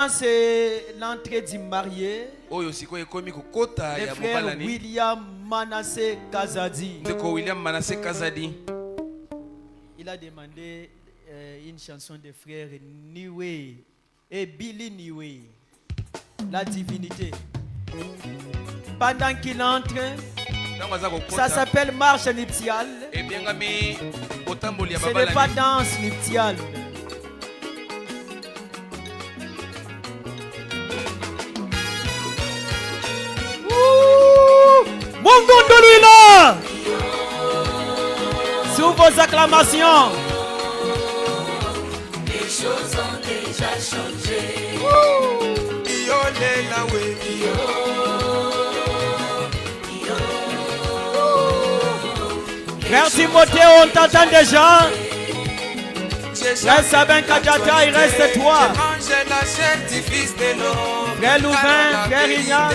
C'est l'entrée du marié. Le frère William Manasseh Kazadi. Il a demandé une chanson de frère Niwe et Billy Niwe, la divinité. Pendant qu'il entre, ça s'appelle marche nuptiale. Ce n'est pas danse nuptiale. Sous vos acclamations, les choses ont déjà changé. Frère Timothée, on t'entend déjà. Reste Sabin Kadjata, il reste toi. Frère Louvain, Frère Ignace,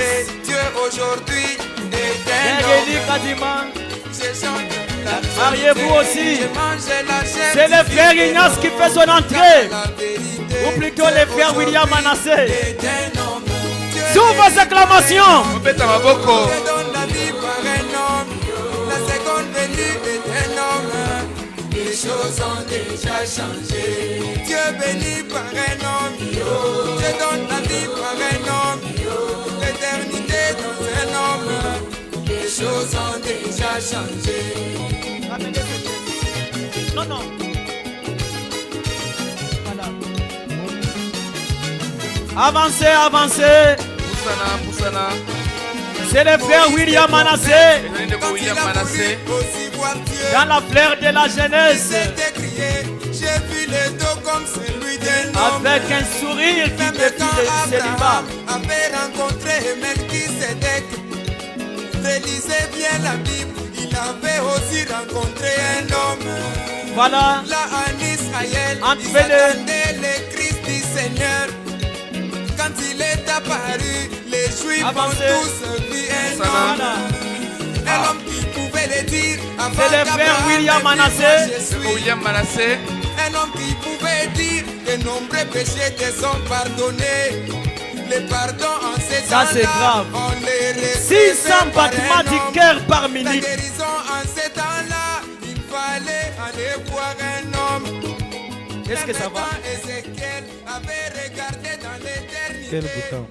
Frère Élie Kadima. Mariez-vous aussi. C'est le frère Ignace qui fait son entrée. Ou plutôt le frère William Manasseh. Sous vos acclamations. La seconde venue est un homme. Les choses ont déjà changé. Dieu béni par un homme. Dieu donne la vie par un homme. L'éternité dans un homme. Les choses ont déjà changé. Non, non. Voilà. Avancez, avancez. Poussana. C'est le frère William Manasseh. Dans la fleur de la jeunesse. J'ai vu le dos comme celui d'un homme. Avec un sourire qui défie le célibat. Avait rencontré Melchisedec. Relisez bien la Bible. Il avait aussi rencontré un homme. Voilà. Là en Israël, ils Entre-les. attendaient le Christ du Seigneur. Quand il est apparu, les Juifs ont tous vu un homme. Voilà. Un homme qui pouvait le dire avant C'est le frère qu'Abraham William ne Manasseh. dise, je suis. Un homme qui pouvait dire que nombreux péchés te sont pardonnés. Les pardons en ces Ça, c'est temps-là, grave. on les recevait 600 par battements un du homme. cœur par La minute. guérison en ces temps-là, il fallait aller voir un homme. Est-ce que ça va? Ézéchiel avait regardé dans l'éternité. Quel bouton.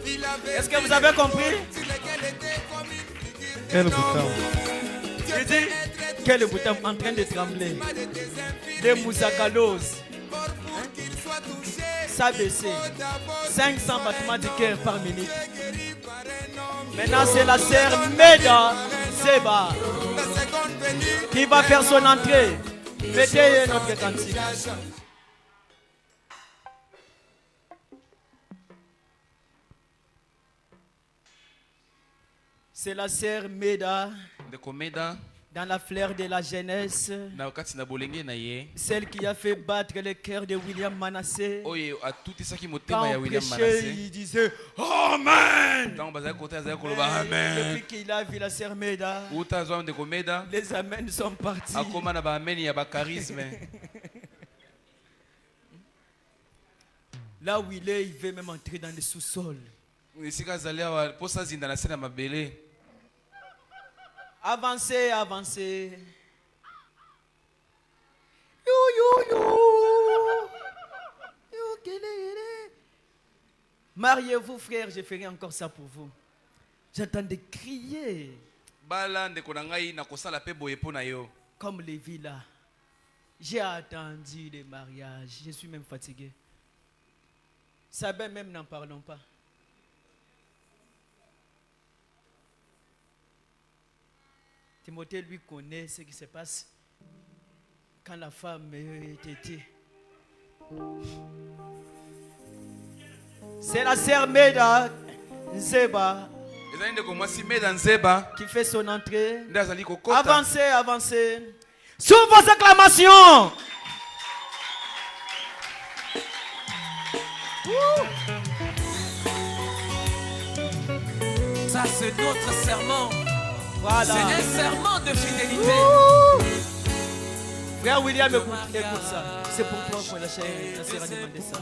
Il avait Est-ce que vu vous avez les compris? choses sur lesquelles était comme une figure Quel d'un bouton. homme. Dieu Il dit pénètre tout quel bouton en train de trembler. mal de tes infirmités. Des mousakalos. Pour qu'il soit touché, Ça baissé. faut d'abord 500 battements du cœur par minute. guéri par un homme. Maintenant, c'est la sœur Meda Zeba La seconde venue, qui va faire son entrée. Mettez notre cantique. C'est la sœur Meda dans la fleur de la jeunesse. Celle qui a fait battre le cœur de William Manasseh. Quand on prêchait, il disait Amen. Depuis qu'il a vu la sœur Meda, les amens sont partis. Là où il est, il veut même entrer dans le sous-sol. Avancez, avancez. Mariez-vous, frère, je ferai encore ça pour vous. J'entendais crier comme Lévi là. J'ai attendu le mariage. Je suis même fatigué. Sabin, même n'en parlons pas. Timothée lui connaît ce qui se passe quand la femme est têtée. C'est la sœur Meda Zeba qui fait son entrée. Avancez, avancez. Sous vos acclamations. Ça, c'est notre serment. Voilà. C'est un serment de fidélité. Frère William, écoute ça. C'est pour toi que la sœur a demandé ça.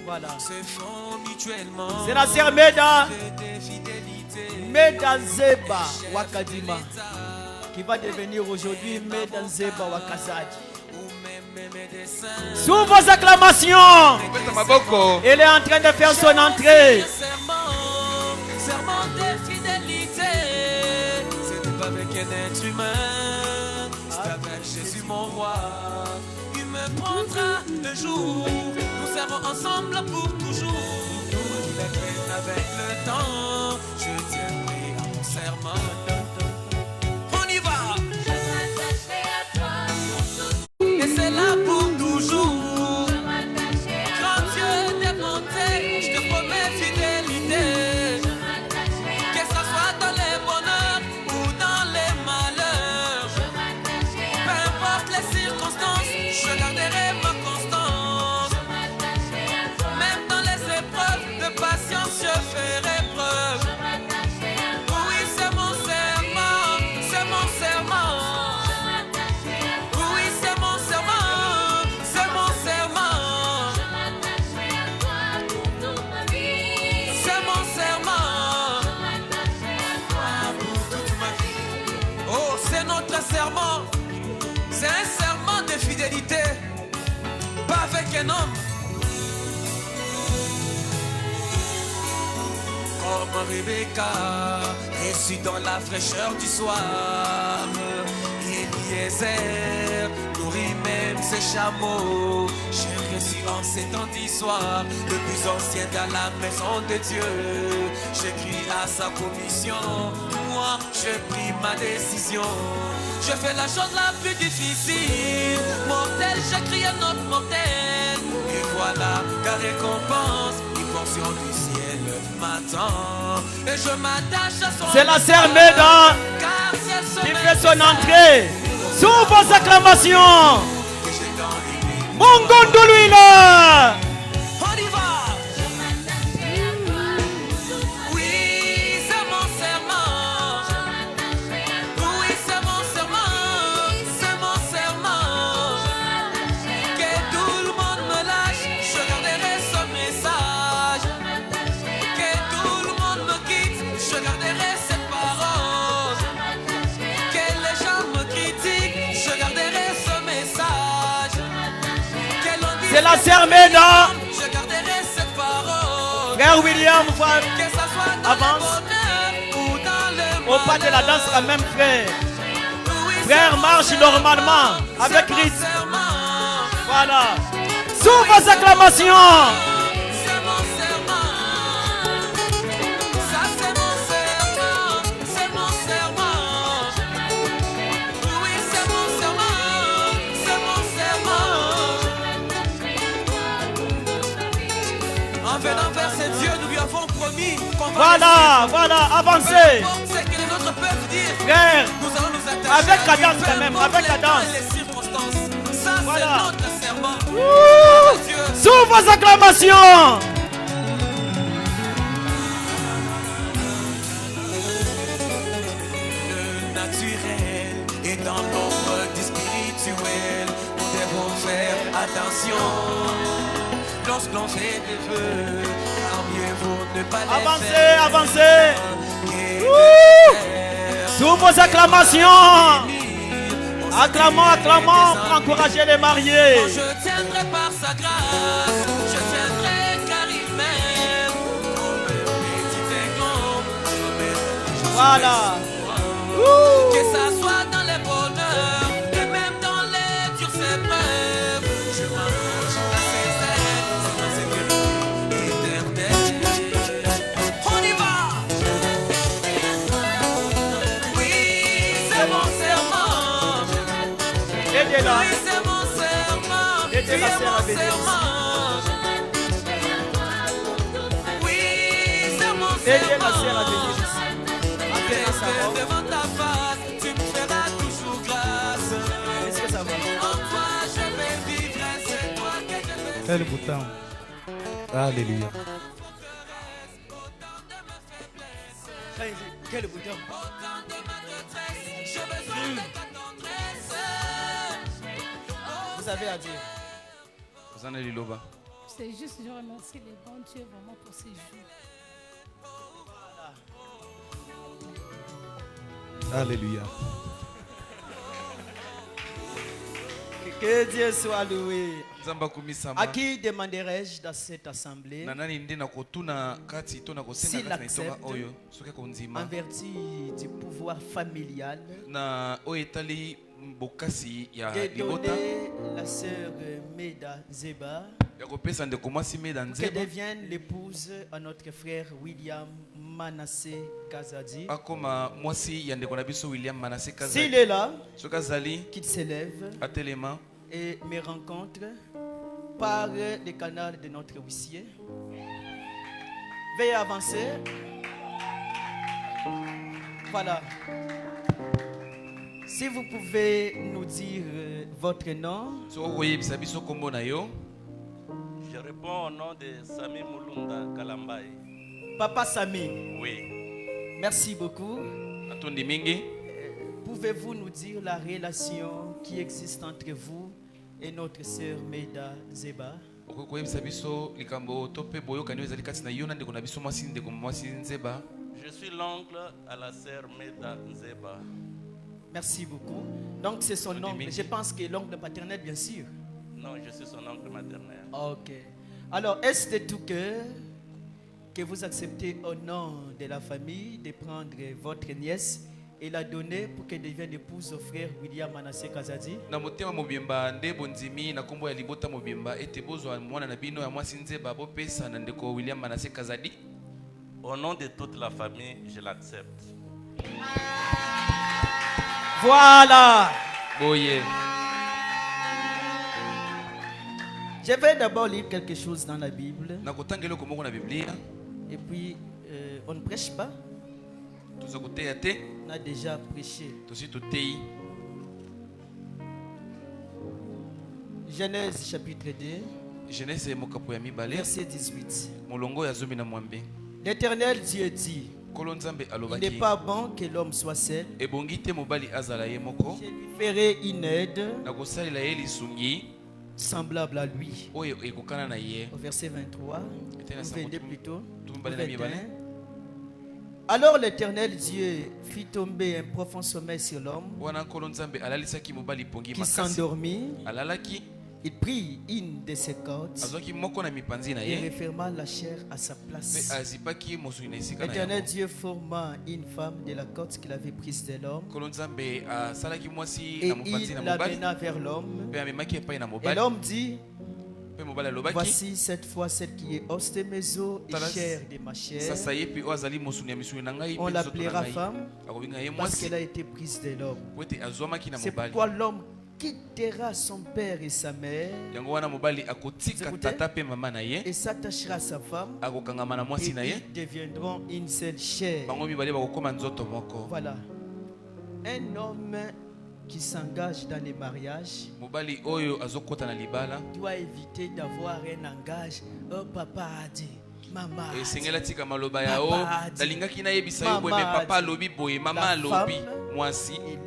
Voilà. se font mutuellement. C'est la sœur Meda. Meda Zeba Wakadima. Qui va devenir aujourd'hui Meda Zeba Wakazadi. Sous vos acclamations. Elle est en train de faire son entrée. Serment de fidélité. Ce n'est pas avec un être humain, c'est avec Jésus mon roi. Il me prendra le jour. Nous serons ensemble pour toujours. Avec le temps, je tiendrai à mon serment. On y va. Je m'attacherai à toi. Et c'est là pour toujours. Grand Dieu des montées, je te promets fidélité. Que ce soit dans les bonheurs ou dans les malheurs. Peu importe les circonstances, je garderai ma constance. Même dans les épreuves de patience, je ferai preuve. Oui, c'est mon serment, c'est mon serment. Oui, c'est mon serment, c'est mon serment. C'est mon serment pour toute ma vie. Oh, c'est notre serment. C'est un serment de fidélité, pas avec un homme. Comme Rebecca, reçue dans la fraîcheur du soir. Eliezer nourrit même ses chameaux. J'ai reçu en ces temps d'histoire le plus ancien dans la maison de Dieu. J'écris à sa commission, moi je pris ma décision. Je fais la chose la plus difficile. Mortel, j'écris un autre mortel. Et voilà la récompense, une portion du ciel m'attend. Et je m'attache à son. C'est la sœur Meda qui fait son entrée. Sous vos acclamations. Mongondo lui là. On y va. Oui, c'est mon serment. Oui, c'est mon serment. C'est mon serment. Que tout le monde me lâche, je garderai ce message. Que tout le monde me quitte, je garderai cette parole. Que les gens me critiquent, je garderai ce message. Que l'on dise C'est la sœur Meda. je garderai cette parole. Frère William, Que ça soit dans avance. le bonheur ou dans le Au pas de la danse quand même, frère. Oui, Frère, c'est mon marche serment, normalement, avec c'est mon rythme. serment. Voilà. Sous vos acclamations. C'est mon serment. Ça c'est mon serment. C'est mon serment. Oui, c'est mon serment. C'est mon serment. En venant vers ces dieux, nous lui avons promis qu'on va Voilà, avancez. c'est que les autres peuvent dire. Frère, Nous allons nous attacher avec la à lui, danse peu quand même, importe avec la les temps danse. et les circonstances. Ça, Voilà. c'est notre serment. Oh, Dieu. Sous vos acclamations. Le naturel est dans l'ombre du spirituel. Nous devons faire attention lorsqu'on fait des vœux. Car mieux vaut ne pas les Avancez, faire. avancez. Que Ouh. de faire. Sous vos acclamations. Acclamons pour encourager les mariés. Je tiendrai par sa grâce, je tiendrai car il m'aime. Comme petit aiglon, Voilà. que ça soit dans les bonheurs et même dans les dures épreuves. Je m'arrange à ses ailes, c'est ma sécurité éternelle. On y va. Oui, c'est mon serment. Aidez-la. Oui, c'est mon serment. Aidez la C'est sœur à mon bénir. serment. Oui, c'est mon Aidez la serment. sœur à bénir ici. Appelez sa voix. Devant ta face, tu me feras toujours grâce. Est-ce que ça va? En toi, je vais vivre, c'est toi que je vais. Quel bouton. Alléluia. Quel bouton. Autant de ma détresse, j'ai besoin de ta tendresse. Vous avez à dire. C'est C'est juste, je remercie les bons Dieu vraiment pour ces jours. Alléluia. Que Dieu soit loué. À qui demanderais-je dans cette assemblée s'il accepte en vertu du pouvoir familial de donner la sœur Meda Zeba qui devienne l'épouse à notre frère William Manassé Kazadi. S'il est là, qu'il s'élève et me rencontre par le canal de notre huissier. Veuillez avancer. Voilà. Si vous pouvez nous dire votre nom. Je réponds au nom de Sami Mulunda Kalambaye. Papa Sami. Oui. Merci beaucoup. Pouvez-vous nous dire la relation qui existe entre vous et notre sœur Meda Zeba? Je suis l'oncle à la sœur Meda Zeba. Merci beaucoup. Donc c'est son oncle. Je pense que l'oncle paternel, bien sûr. Non, je suis son oncle maternel. Ok. Alors, est-ce de tout cœur que vous acceptez au nom de la famille de prendre votre nièce et la donner pour qu'elle devienne épouse au frère William Manassé Kazadi? Au nom de toute la famille, je l'accepte. Voilà. Boye. Je vais d'abord lire quelque chose dans la Bible. Et puis, on ne prêche pas. On a déjà prêché. Genèse chapitre 2. Verset 18. L'Éternel Dieu dit: il n'est pas bon que l'homme soit seul. Je lui ferai une aide semblable à lui. Au verset 23, 22 plutôt, 21. Alors l'Éternel Dieu fit tomber un profond sommeil sur l'homme qui s'endormit. Il prit une de ses cordes et referma la chair à sa place. L'Éternel Dieu forma une femme de la corde qu'il avait prise de l'homme et il l'amena vers l'homme. Et l'homme dit: voici cette fois celle qui est os de mes os et chair de ma chair. On l'appellera femme parce qu'elle a été prise de l'homme. C'est pourquoi l'homme quittera son père et sa mère et s'attachera à sa femme et ils deviendront une seule chair. Voilà. Un homme qui s'engage dans les mariages doit éviter d'avoir un langage: oh papa a dit, maman a dit, maman a dit. Elle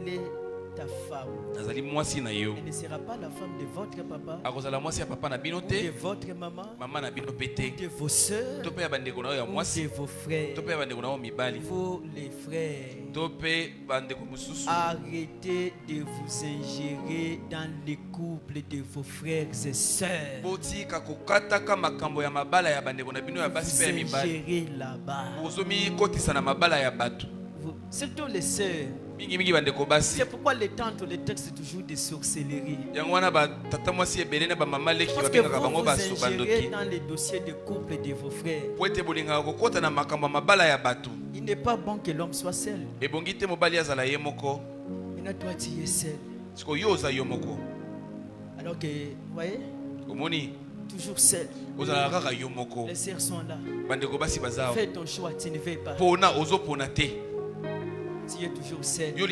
est ta femme. Elle ne sera pas la femme de votre papa, de votre maman, de vos soeurs, ou de vos frères. Vous les frères, arrêtez de vous ingérer dans les couples de vos frères et sœurs. Vous ingérez là-bas. Surtout les sœurs. C'est pourquoi les tantes ou les textes c'est toujours des sorcelleries. Parce que vous vous ingérez dans les dossiers de couple de vos frères. Il n'est pas bon que l'homme soit seul. Maintenant toi tu es seul. Alors que, vous voyez, toujours seul. Les sœurs sont là. Fais ton choix, tu ne veux pas. Tu es toujours seul. Et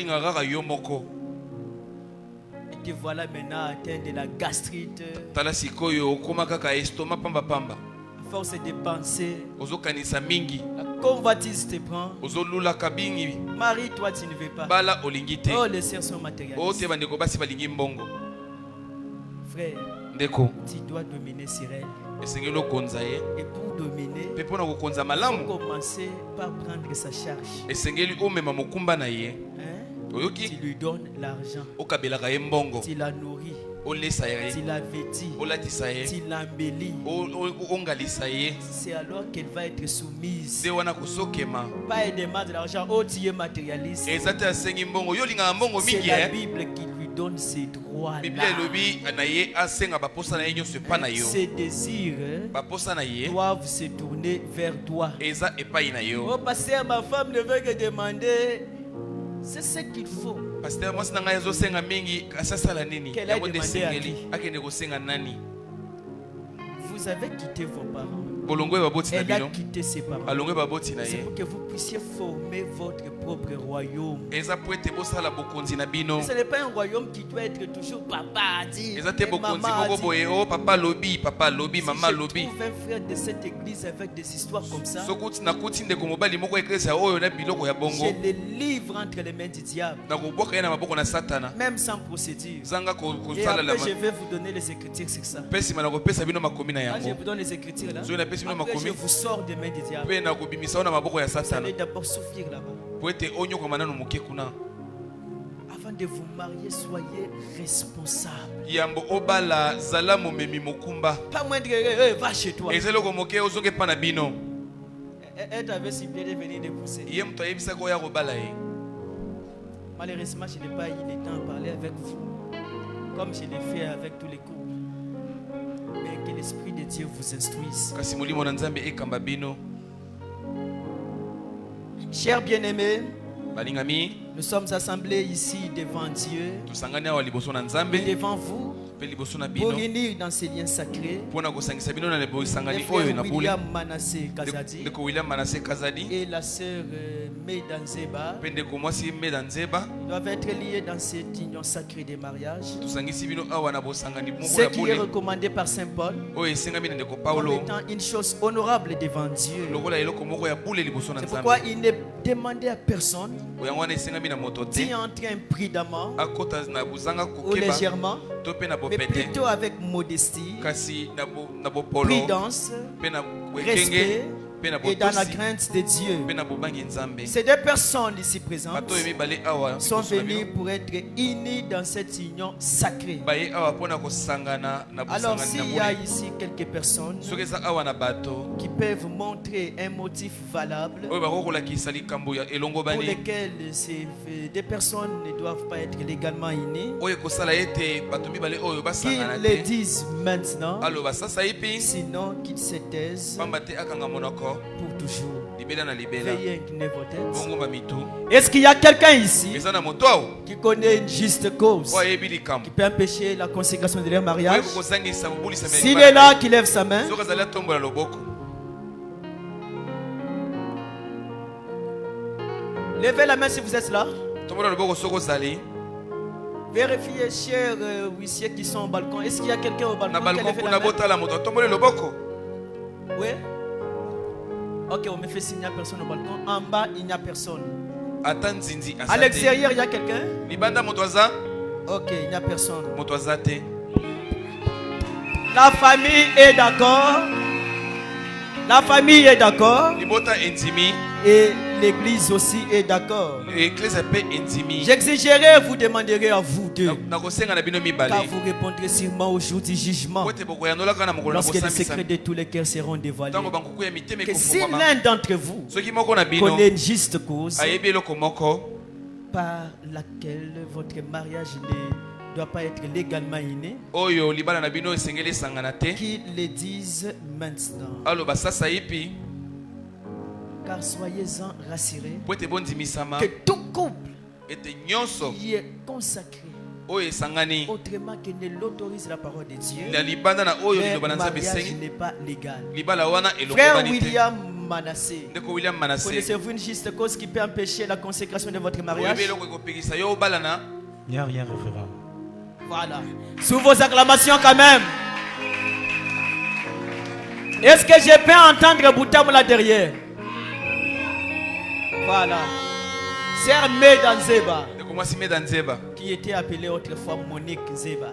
te voilà maintenant atteint de la gastrite. À force de penser, la convoitise te prend. Marie, toi tu ne veux pas. Oh, les sœurs sont matérialistes. Frère, tu dois dominer sur elle. Et pour dominer, il faut commencer par prendre sa charge. Tu lui donnes l'argent, tu la nourris, tu la vêtis, tu l'embellis. C'est alors qu'elle va être soumise. Pas elle demande de l'argent, oh tu es matérialiste. C'est la Bible qui lui donne ses droits là. Ses désirs doivent se tourner vers toi. Oh pasteur, ma femme ne veut que demander. C'est ce qu'il faut. Qu'elle aille demander à qui? Vous avez quitté vos parents. Elle a quitté ses parents. C'est pour que vous puissiez former votre propre royaume. Ce n'est pas un royaume qui doit être toujours papa dit, maman dit. Si je trouve un frère de cette église avec des histoires comme ça, je les livre entre les mains du diable, même sans procédure. Et après je vais vous donner les écritures sur ça. Quand je vous donne les écritures là, après je vous sors des mains du diable. Vous allez d'abord souffrir là-bas. Avant de vous marier, soyez responsable. Pas moins de va chez toi. Elle t'avait ciblé de venir d'épouser. Malheureusement, je n'ai pas eu le temps de parler avec vous, comme je l'ai fait avec tous les couples. Mais que l'Esprit de Dieu vous instruise. Chers bien-aimés, nous sommes assemblés ici devant Dieu et devant vous pour unir dans ces liens sacrés les frères William Manassé Kazadi et la sœur Medanzeba. Ils doivent être liés dans cette union sacrée des mariages. Ce qui est recommandé par Saint Paul comme étant une chose honorable devant Dieu. C'est pourquoi il n'est demandé à personne d'y entrer imprudemment ou légèrement, mais plutôt avec modestie, prudence, respect et dans la crainte de Dieu. Ces deux personnes ici présentes sont venues pour être unies dans cette union sacrée. Alors s'il y a ici quelques personnes qui peuvent montrer un motif valable pour lesquels ces deux personnes ne doivent pas être légalement unies, qu'ils le disent maintenant, sinon qu'ils se taisent pour toujours. Veuillez incliner vos têtes. Est-ce qu'il y a quelqu'un ici qui connaît une juste cause qui peut empêcher la consécration de leur mariage? S'il est là, qu'il lève sa main. Levez la main si vous êtes là. Vérifiez, chers huissiers qui sont au balcon. Est-ce qu'il y a quelqu'un au balcon qui a levé la main? Oui. Ok, on me fait signe, il n'y a personne au balcon. En bas, il n'y a personne. À l'extérieur, il y a quelqu'un? Ok, il n'y a personne. La famille est d'accord. La famille est d'accord. Et l'église aussi est d'accord. J'exigerai, vous demanderez à vous deux, car vous répondrez sûrement au jour du jugement, lorsque les secrets de tous les cœurs seront dévoilés. Que si l'un d'entre vous connaît une juste cause par laquelle votre mariage ne doit pas être légalement inné, qu'ils le disent maintenant. Car soyez-en rassurés que tout couple qui est consacré autrement que ne l'autorise la parole de Dieu, le mariage n'est pas légal. Frère William Manassé, connaissez-vous une juste cause qui peut empêcher la consécration de votre mariage? Il n'y a rien, référent. Voilà. Sous vos acclamations quand même. Est-ce que je peux entendre Boutam là derrière? Voilà. Sœur Medanzeba, qui était appelée autrefois Monique Nzeba.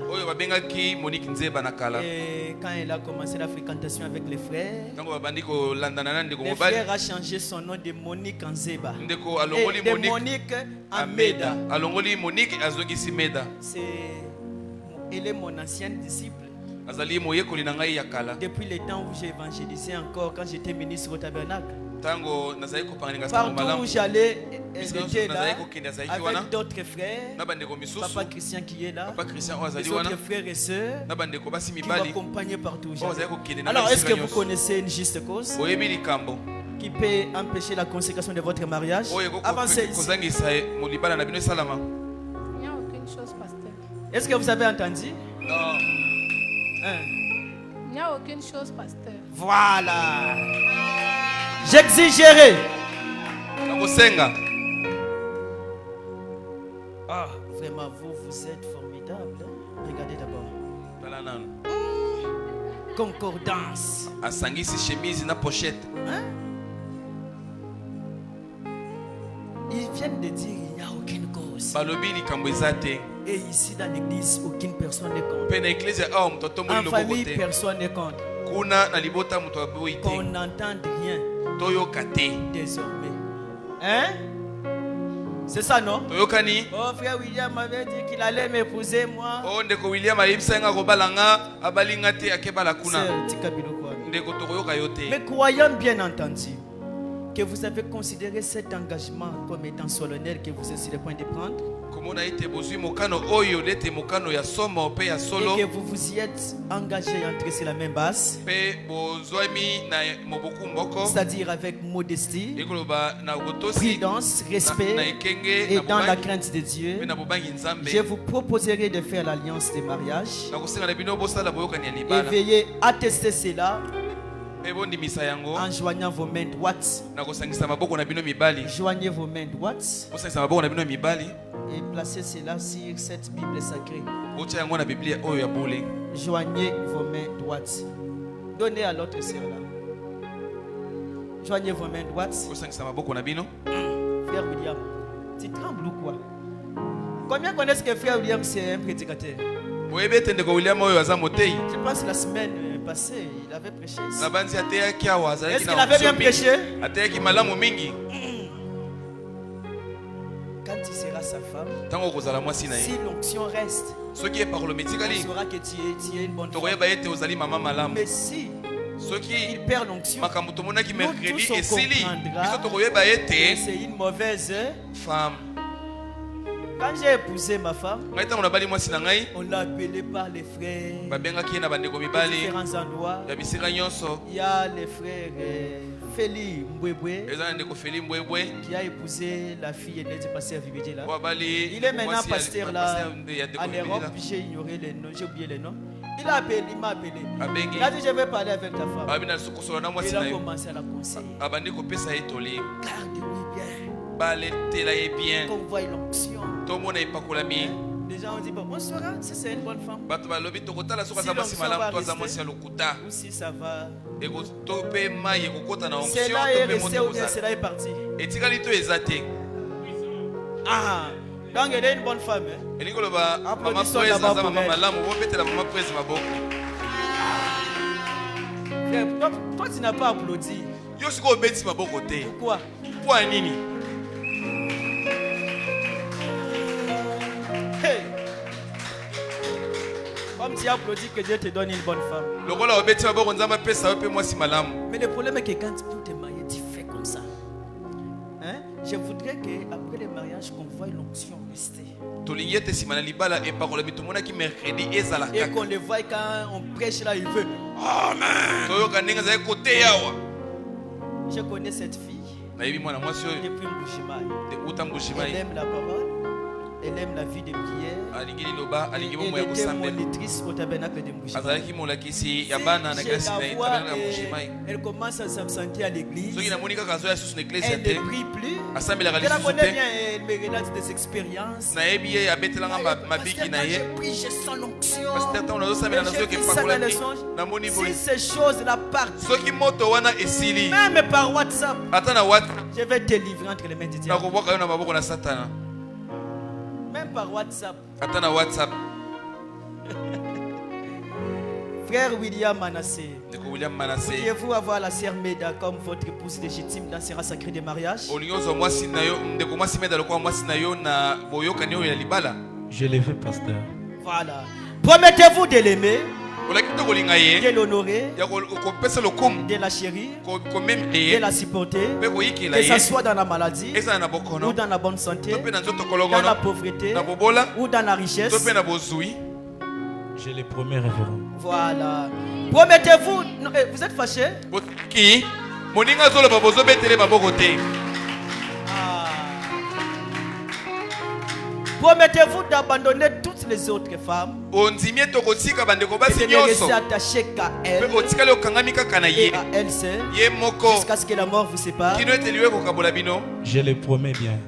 Et quand elle a commencé la fréquentation avec les frères, le frère a changé son nom de Monique Nzeba et de Monique Ameda. Elle est mon ancienne disciple. Depuis le temps où j'ai évangélisé encore, quand j'étais ministre au tabernacle, partout où j'allais, j'étais là avec d'autres frères, Papa Christian qui est là, les autres frères et sœurs qui m'accompagnaient partout où j'allais. Alors, est-ce que vous connaissez une juste cause qui peut empêcher la consécration de votre mariage? Avancez ici. Il n'y a aucune chose, pasteur. Est-ce que vous avez entendu? Non. Il n'y a aucune chose, pasteur. Voilà. J'exigerai. Ah, vraiment, vous êtes formidable. Regardez d'abord. Concordance. Chemise na pochette. Hein? Ils viennent de dire il n'y a aucune cause. Et ici dans l'église, aucune personne ne compte. En famille, personne ne compte. Qu'on n'entende rien. Désormais. Hein? C'est ça, non? Oh, frère William m'avait dit qu'il allait m'épouser, moi. Mais croyant bien entendu que vous avez considéré cet engagement comme étant solennel que vous êtes sur le point de prendre, et que vous vous y êtes engagé et entré sur la même base, c'est-à-dire avec modestie, prudence, respect et dans la crainte de Dieu, je vous proposerai de faire l'alliance de mariage et veuillez attester cela en joignant vos mains droites. Joignez vos mains droites et placez cela sur cette Bible sacrée. Joignez vos mains droites. Donnez à l'autre sœur là. Joignez vos mains droites. Frère William, tu trembles ou quoi? Combien connaissent que Frère William c'est un prédicateur? Je pense la semaine passée, il avait prêché ici. Est-ce qu'il avait bien prêché? Quand il sera sa femme, si l'onction reste, on saura que tu es une bonne femme. Mais si il perd l'onction, nous tous on comprendra que c'est une mauvaise femme. Quand j'ai épousé ma femme, on l'a appelé par les frères de différents endroits. Il y a les frères Feli Mbwebwe qui a épousé la fille aînée du pasteur Vibédié là. Il est maintenant pasteur là en Europe. J'ai ignoré les noms, j'ai oublié les noms. Il m'a appelé. Il a dit je vais parler avec ta femme. Il a commencé à la conseiller. Garde-lui bien. Qu'on voie l'onction. Les gens ont dit, bon, on saura si c'est une bonne femme. Si l'onction va rester, ou si ça va. Cela est resté ou bien cela est parti. Ah, donc elle est une bonne femme. Applaudissons d'abord pour elle. Toi, tu n'as pas applaudi. Pourquoi? Hey. Comme tu applaudis que Dieu te donne une bonne femme. Mais le problème est que quand pour te marier, tu fais comme ça. Hein? Je voudrais qu'après le mariage, qu'on voie l'onction rester. Et qu'on le voie quand on prêche là, il veut. Amen. Je connais cette fille. Depuis Mbujimaï. Elle aime la parole. Elle aime la vie de prière. Elle était monitrice au tabernacle de Mbujimaï. Elle commence à s'absenter à l'église. Elle ne prie plus. Je la connais bien. Elle me relate des expériences. Je prie, je sens l'onction. Si ces choses-là partent, même par WhatsApp, je vais te livrer entre les mains du diable. Même par WhatsApp. Attends à WhatsApp. Frère William Manassé. William Manassé. Pourriez-vous avoir la sœur Meda comme votre épouse légitime dans Sera Sacré de mariage? Je l'ai fait, pasteur. Voilà. Promettez-vous de l'aimer, de l'honorer, de la chérir, de la supporter, que ce soit dans la maladie, ou dans la bonne santé, dans la pauvreté, ou dans la richesse. Je les promets, révérend. Voilà. Promettez-vous. Vous êtes fâché? Promettez-vous d'abandonner toutes les autres femmes et de ne rester attaché qu'à elle et à elle seule jusqu'à ce que la mort vous sépare. Je les promets bien.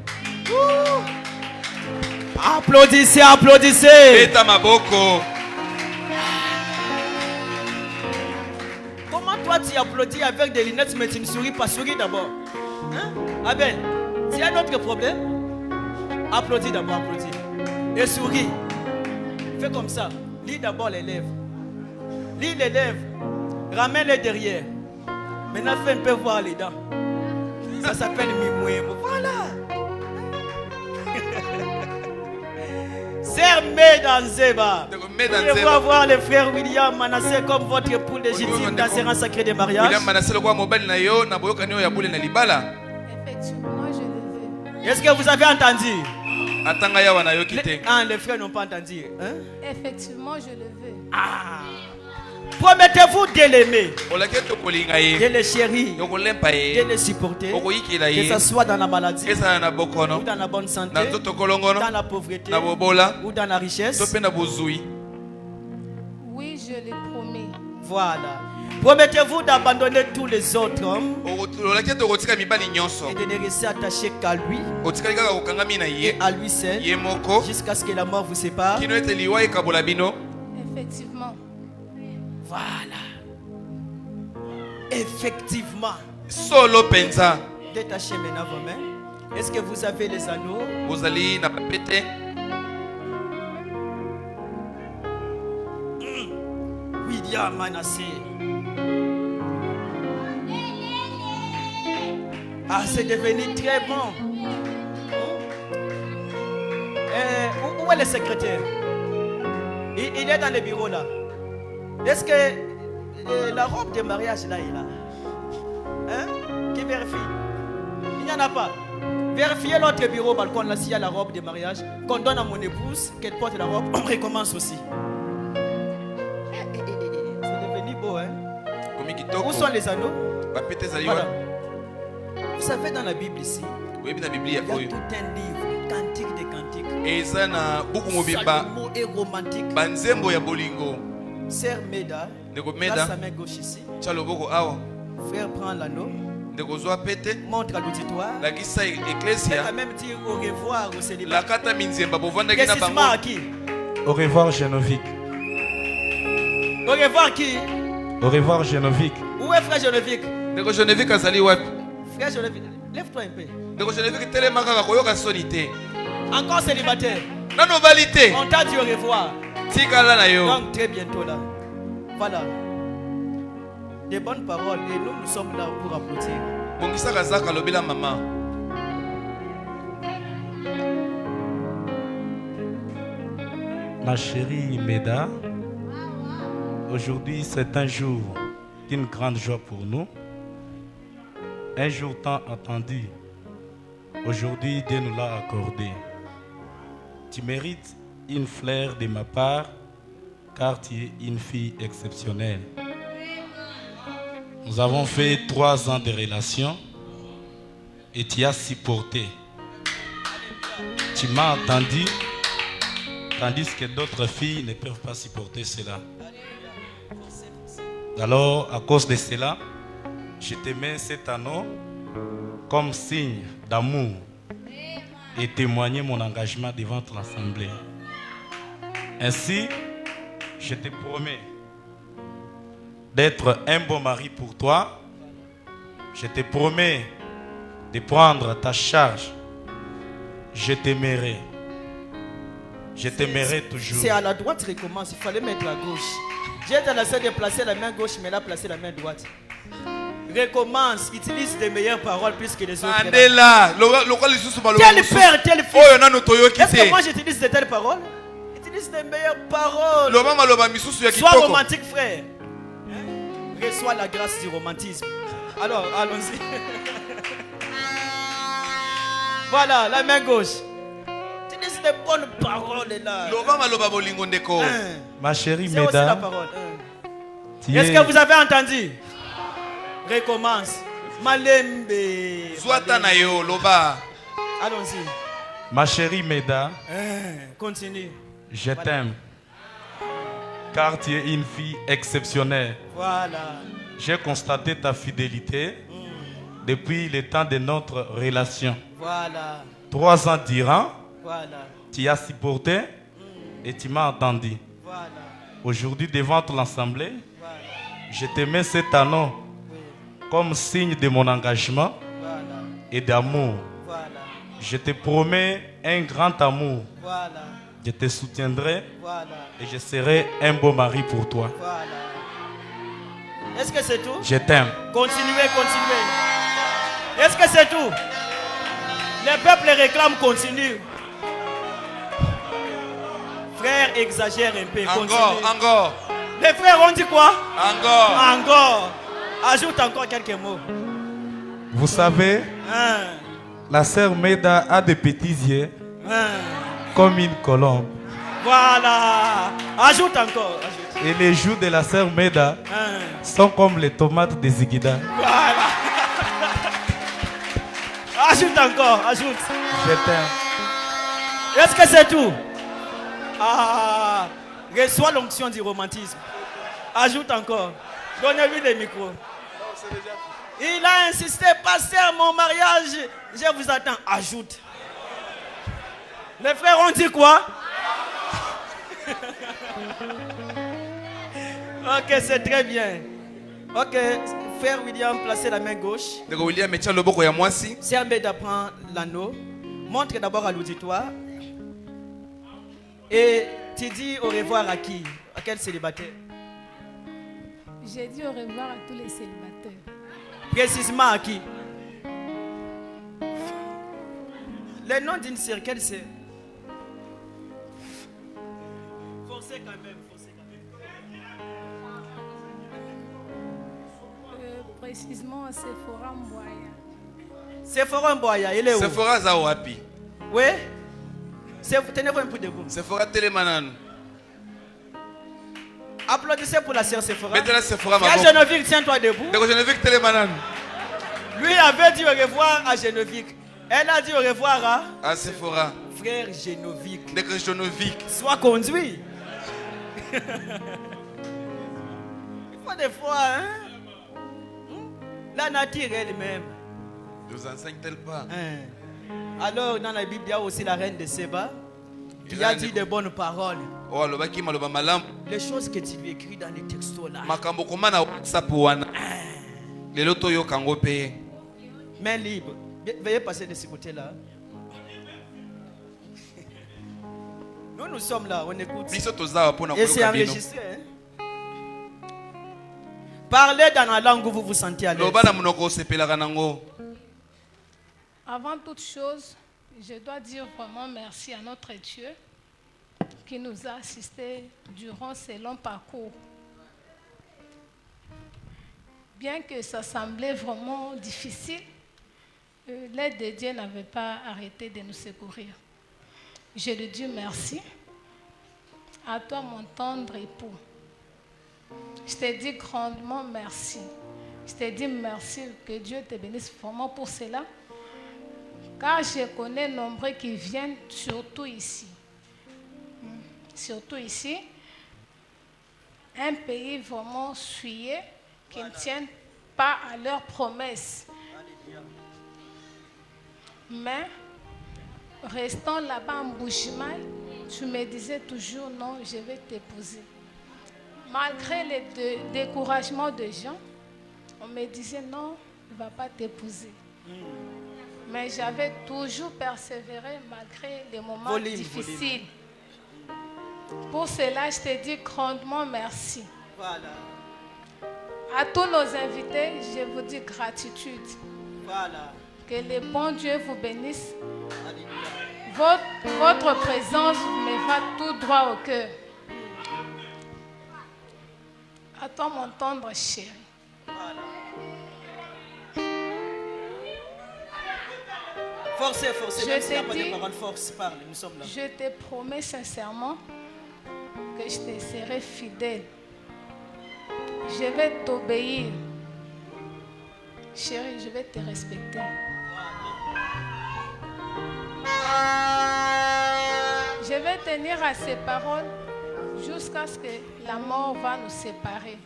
Applaudissez, applaudissez. Comment toi tu applaudis avec des lunettes mais tu ne souris pas? Souris d'abord. Hein? Abel, c'est un autre problème. Applaudis d'abord, applaudis. Et souris. Fais comme ça. Lis d'abord les lèvres. Lis les lèvres. Ramène-les derrière. Maintenant, fais un peu voir les dents. Ça s'appelle mimouémo. Voilà. Sœur Medanzeba. Vous avoir le frère William Manassé comme votre époux légitime dans Sera Sacré de mariage. Effectivement, je le veux. Est-ce que vous avez entendu? Les frères n'ont pas entendu. Hein? Effectivement, je le veux. Ah. Promettez-vous de l'aimer, de le chérir, de le supporter, que ce soit dans la maladie, ou dans la bonne santé, dans la pauvreté, ou dans la richesse. Oui, je le promets. Voilà. Promettez-vous d'abandonner tous les autres hommes et de ne rester attaché qu'à lui et à lui seul jusqu'à ce que la mort vous sépare. Effectivement. Voilà. Effectivement. Solo penza. Détachez maintenant vos mains. Est-ce que vous avez les anneaux? Vous allez na papete. William Manassé. Ah, c'est devenu très bon. Où est le secrétaire? Il est dans le bureau là. Est-ce que la robe de mariage là est là? Hein? Qui vérifie? Il n'y en a pas. Vérifiez l'autre bureau balcon là s'il y a la robe de mariage. Qu'on donne à mon épouse, qu'elle porte la robe. On recommence aussi. C'est devenu beau, hein? Où sont les anneaux? Voilà. Vous savez, dans la Bible ici, il y a tout un livre, cantique des cantiques. Salmo et romantique. Sœur Meda, place sa main gauche ici. Frère, prends l'anneau. Montre à l'auditoire. Et quand même dire au revoir au célibat. Qu'est-ce à qui? Au revoir, Génovique. Au revoir qui? Au revoir, Génovique. Où est frère Génovique? Frère Génovique, lève-toi un peu. Encore célibataire. On t'a dit au revoir. Donc très bientôt là. Voilà. Des bonnes paroles et nous sommes là pour applaudir. Ma chérie Meda, aujourd'hui c'est un jour d'une grande joie pour nous. Un jour tant attendu. Aujourd'hui Dieu nous l'a accordé. Tu mérites une fleur de ma part car tu es une fille exceptionnelle. Nous avons fait 3 ans de relation et tu as supporté. Tu m'as entendu, tandis que d'autres filles ne peuvent pas supporter cela. Alors, à cause de cela, je te mets cet anneau comme signe d'amour et témoigner mon engagement devant ton assemblée. Ainsi, je te promets d'être un bon mari pour toi. Je te promets de prendre ta charge. Je t'aimerai Je t'aimerai toujours. C'est à la droite, recommence. Il fallait mettre à gauche. J'ai été la seule de placer la main gauche, mais là, placer la main droite. Recommence. Utilise les meilleures paroles plus que les autres. Andela. Tel père, tel fils. Est-ce que moi j'utilise de telles paroles? Utilise les meilleures paroles. Sois romantique, frère. Reçois la grâce du romantisme. Alors, allons-y. Voilà, la main gauche. Utilise les bonnes paroles là. Ma chérie c'est aussi la Meda. parole. Est-ce que vous avez entendu? Recommence. Malembe. Allons-y. Ma chérie Meda. Continue. Je t'aime. Car tu es une fille exceptionnelle. Voilà. J'ai constaté ta fidélité depuis le temps de notre relation. Voilà. 3 ans durant, Voilà. tu as supporté et tu m'as entendu. Voilà. Aujourd'hui, devant l'Assemblée, Voilà. je te mets cet anneau comme signe de mon engagement Voilà. et d'amour. Voilà. Je te promets un grand amour. Voilà. Je te soutiendrai Voilà. et je serai un beau mari pour toi. Voilà. Est-ce que c'est tout? Je t'aime. Continuez, continuez. Est-ce que c'est tout? Les peuples réclament, continue. Frère, exagère un peu. Continue. Encore. Les frères ont dit quoi? Encore. Encore. Ajoute encore quelques mots. Vous savez, la sœur Meda a des petits yeux comme une colombe. Voilà. Ajoute encore. Ajoute. Et les joues de la sœur Meda sont comme les tomates des Zigida. Voilà. Ajoute encore. Ajoute. Je t'aime. Est-ce que c'est tout? Ah. Reçois l'onction du romantisme. Ajoute encore. Donnez-lui les micros. Il a insisté, pasteur, mon mariage, je vous attends. Ajoute. Les frères ont dit quoi? Ok, c'est très bien. Ok, frère William, placez la main gauche. Sœur Meda prend l'anneau. Montre d'abord à l'auditoire. Et tu dis au revoir à qui? À quel célibataire? J'ai dit au revoir à tous les célibataires. Précisément à qui? Le nom d'une sœur, quelle c'est? Forcez quand même, forcez quand même. Précisément, Sephora Mboya. Sephora Mboya, il est où? Sephora Zawapi. Oui? Tenez-vous un peu debout. Sephora Telemanan. Applaudissez pour la sœur Sephora. Mettez la Sephora, ma Geneviève, tiens-toi debout. Geneviève Telemanan. Lui avait dit au revoir à Geneviève. Elle a dit au revoir à Sephora. Frère Geneviève. Geneviève. Sois conduit. Il faut des fois, hein? La nature elle-même. Ne vous enseigne-t-elle pas? Alors, dans la Bible, il y a aussi la reine de Séba qui a dit de bonnes paroles. Les choses que tu lui écris dans les textos là. Main libre. Veuillez passer de ce côté-là. Nous sommes là, on écoute. Et c'est enregistré. Hein? Parlez dans la langue où vous vous sentez à l'aise. Avant toute chose, je dois dire vraiment merci à notre Dieu qui nous a assistés durant ce long parcours. Bien que ça semblait vraiment difficile, l'aide de Dieu n'avait pas arrêté de nous secourir. Je lui dis merci. À toi, mon tendre époux. Je te dis grandement merci. Je te dis merci, que Dieu te bénisse vraiment pour cela. Car je connais nombreux qui viennent, surtout ici. Surtout ici. Un pays vraiment souillé, qui ne tiennent pas à leurs promesses. Mais, restant là-bas en Bushman, tu me disais toujours non, je vais t'épouser. Malgré les découragements de gens, on me disait non, il ne va pas t'épouser. Mais j'avais toujours persévéré malgré les moments difficiles. Pour cela, je te dis grandement merci. Voilà. À tous nos invités, je vous dis gratitude. Voilà. Que le bon Dieu vous bénisse. Alléluia. Votre présence me va tout droit au cœur. À toi, mon tendre chéri. Voilà. Forcez, même s'il n'y a pas de parole, force, parle, nous sommes là. Je te promets sincèrement que je te serai fidèle. Je vais t'obéir. Chérie, je vais te respecter. Je vais tenir à ces paroles jusqu'à ce que la mort va nous séparer.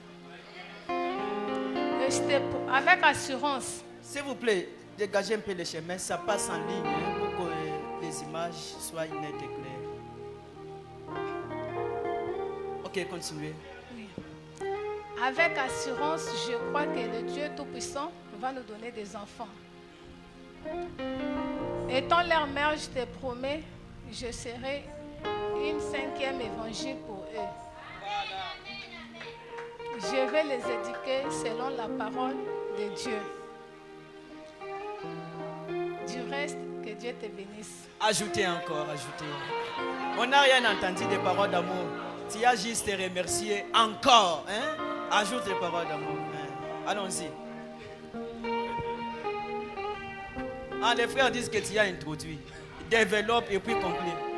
Avec assurance. S'il vous plaît, dégagez un peu le chemin, ça passe en ligne pour que les images soient nettes et claires. Ok, continuez. Oui. Avec assurance, je crois que le Dieu Tout-Puissant va nous donner des enfants. Étant leur mère, je te promets, je serai une 5e évangile pour eux. Je vais les éduquer selon la parole de Dieu. Du reste, que Dieu te bénisse. Ajoutez encore, ajoutez. On n'a rien entendu des paroles d'amour. Tu as juste remercié encore. Hein? Ajoute les paroles d'amour. Hein? Allons-y. Ah, les frères disent que tu as introduit. Développe et puis conclue.